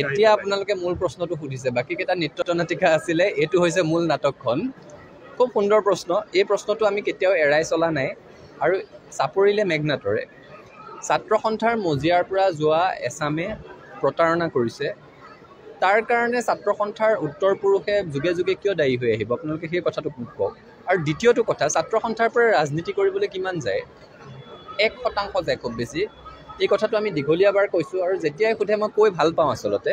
এতিয়া আপোনালোকে মূল প্ৰশ্নটো সুধিছে বাকী কেইটা নৃত্যনাটিকা আছিলে এইটো হৈছে মূল নাটকখন খুব সুন্দৰ প্ৰশ্ন এই প্ৰশ্নটো আমি কেতিয়াও এৰাই চলা নাই আৰু চাপৰিলে মেঘনাটৰে ছাত্ৰ সন্থাৰ মজিয়াৰ পৰা যোৱা এছামে প্ৰতাৰণা কৰিছে তাৰ কাৰণে ছাত্ৰ সন্থাৰ উত্তৰ পুৰুষে যুগে যুগে কিয় দায়ী হৈ আহিব আপোনালোকে সেই কথাটো কওক আৰু দ্বিতীয়টো কথা ছাত্ৰ সন্থাৰ পৰা ৰাজনীতি কৰিবলৈ কিমান যায় 1% যায় খুব বেছি এই কথাটো আমি দীঘলীয়াবাৰ কৈছোঁ আৰু যেতিয়াই সোধে মই কৈ ভাল পাওঁ আচলতে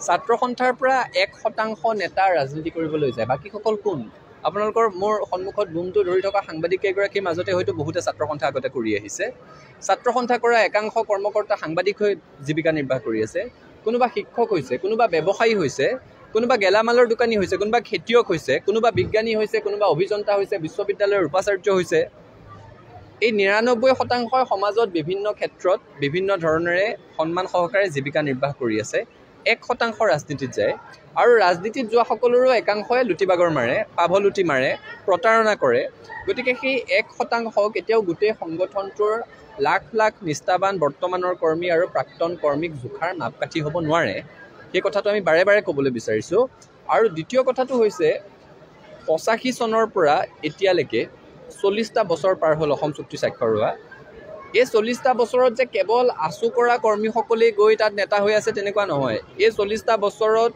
ছাত্ৰ সন্থাৰ পৰা 1% নেতা ৰাজনীতি কৰিবলৈ যায় বাকীসকল কোন আপোনালোকৰ মোৰ সন্মুখত বুমটো ধৰি থকা সাংবাদিক কেইগৰাকীৰ মাজতে হয়তো বহুতে ছাত্ৰ সন্থা আগতে কৰি আহিছে ছাত্ৰ সন্থা কৰা একাংশ কৰ্মকৰ্তা সাংবাদিক হৈ জীৱিকা নিৰ্বাহ কৰি আছে কোনোবা শিক্ষক হৈছে কোনোবা ব্যৱসায়ী হৈছে কোনোবা গেলামালৰ দোকানী হৈছে কোনোবা খেতিয়ক হৈছে কোনোবা বিজ্ঞানী হৈছে কোনোবা অভিযন্তা হৈছে বিশ্ববিদ্যালয়ৰ উপাচাৰ্য হৈছে এই 99% সমাজত বিভিন্ন ক্ষেত্ৰত বিভিন্ন ধৰণেৰে সন্মান সহকাৰে জীৱিকা নিৰ্বাহ কৰি আছে 1% ৰাজনীতিত যায় আৰু ৰাজনীতিত যোৱা সকলোৰো একাংশই লুটিবাগৰ মাৰে পাভলুটি মাৰে প্ৰতাৰণা কৰে গতিকে সেই 1% কেতিয়াও গোটেই সংগঠনটোৰ লাখ লাখ নিষ্ঠাবান বৰ্তমানৰ কৰ্মী আৰু প্ৰাক্তন কৰ্মীক জোখাৰ মাপকাঠি হ'ব নোৱাৰে সেই কথাটো আমি বাৰে বাৰে ক'বলৈ বিচাৰিছোঁ আৰু দ্বিতীয় কথাটো হৈছে 85 চনৰ পৰা এতিয়ালৈকে 40টা বছৰ পাৰ হ'ল অসম চুক্তি স্বাক্ষৰ হোৱা এই 40টা বছৰত যে কেৱল আছু কৰা কৰ্মীসকলেই গৈ তাত নেতা হৈ আছে তেনেকুৱা নহয় এই 40টা বছৰত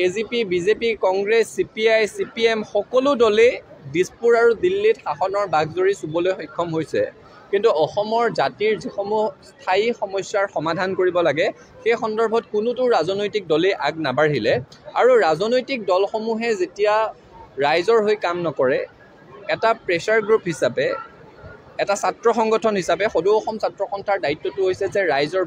AGP BJP Congress CPI CPM সকলো দলেই দিছপুৰ আৰু দিল্লীত শাসনৰ বাঘজৰী চুবলৈ সক্ষম হৈছে কিন্তু অসমৰ জাতিৰ যিসমূহ স্থায়ী সমস্যাৰ সমাধান কৰিব লাগে সেই সন্দৰ্ভত কোনোটো ৰাজনৈতিক দলেই আগ নাবাঢ়িলে আৰু ৰাজনৈতিক দলসমূহে যেতিয়া ৰাইজৰ হৈ কাম নকৰে এটা প্ৰেছাৰ গ্ৰুপ হিচাপে এটা ছাত্ৰ সংগঠন হিচাপে সদৌ অসম ছাত্ৰ সন্থাৰ দায়িত্বটো হৈছে যে ৰাইজৰ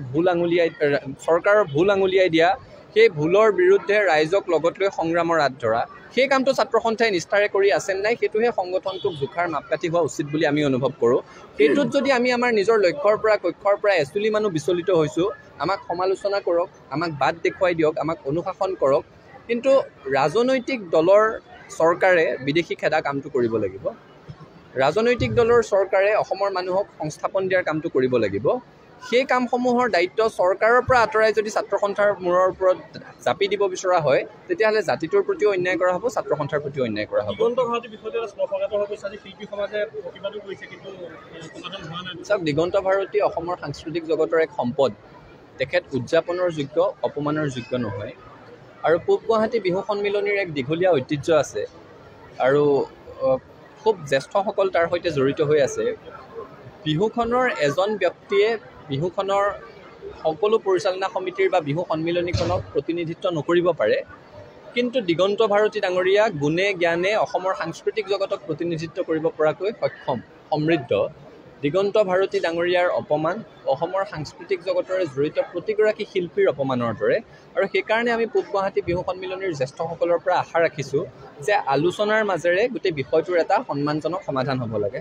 চৰকাৰৰ ভুল আঙুলিয়াই দিয়া সেই ভুলৰ বিৰুদ্ধে ৰাইজক লগত লৈ সংগ্ৰামৰ হাত ধৰা সেই কামটো ছাত্ৰ সন্থাই নিষ্ঠাৰে কৰি আছে নাই সেইটোহে সংগঠনটোক জোখাৰ মাপকাঠি হোৱা উচিত বুলি আমি অনুভৱ কৰোঁ সেইটোত যদি আমি আমাৰ নিজৰ লক্ষ্যৰ পৰা কক্ষৰ পৰা এচুলি মানুহ বিচলিত হৈছোঁ আমাক সমালোচনা কৰক আমাক বাট দেখুৱাই দিয়ক আমাক অনুশাসন কৰক কিন্তু ৰাজনৈতিক দলৰ চৰকাৰে বিদেশী খেদা কামটো কৰিব লাগিব ৰাজনৈতিক দলৰ চৰকাৰে অসমৰ মানুহক সংস্থাপন দিয়াৰ কামটো কৰিব লাগিব সেই কামসমূহৰ দায়িত্ব চৰকাৰৰ পৰা আঁতৰাই যদি ছাত্ৰ সন্থাৰ মূৰৰ ওপৰত জাপি দিব বিচৰা হয় তেতিয়াহ'লে জাতিটোৰ প্ৰতিও অন্যায় কৰা হ'ব ছাত্ৰ সন্থাৰ প্ৰতিও অন্যায় কৰা হ'ব চাওক দিগন্ত ভাৰতী অসমৰ সাংস্কৃতিক জগতৰ এক সম্পদ তেখেত উদযাপনৰ যোগ্য অপমানৰ যোগ্য নহয় আৰু পূব গুৱাহাটী বিহু সন্মিলনীৰ এক দীঘলীয়া ঐতিহ্য আছে আৰু খুব জ্যেষ্ঠসকল তাৰ সৈতে জড়িত হৈ আছে বিহুখনৰ এজন ব্যক্তিয়ে বিহুখনৰ সকলো পৰিচালনা সমিতিৰ বা বিহু সন্মিলনীখনক প্ৰতিনিধিত্ব নকৰিব পাৰে কিন্তু দিগন্ত ভাৰতী ডাঙৰীয়া গুণে জ্ঞানে অসমৰ সাংস্কৃতিক জগতক প্ৰতিনিধিত্ব কৰিব পৰাকৈ সক্ষম সমৃদ্ধ দিগন্ত ভাৰতী ডাঙৰীয়াৰ অপমান অসমৰ সাংস্কৃতিক জগতৰে জড়িত প্ৰতিগৰাকী শিল্পীৰ অপমানৰ দৰে আৰু সেইকাৰণে আমি পূব গুৱাহাটী বিহু সন্মিলনীৰ জ্যেষ্ঠসকলৰ পৰা আশা ৰাখিছোঁ যে আলোচনাৰ মাজেৰে গোটেই বিষয়টোৰ এটা সন্মানজনক সমাধান হ'ব লাগে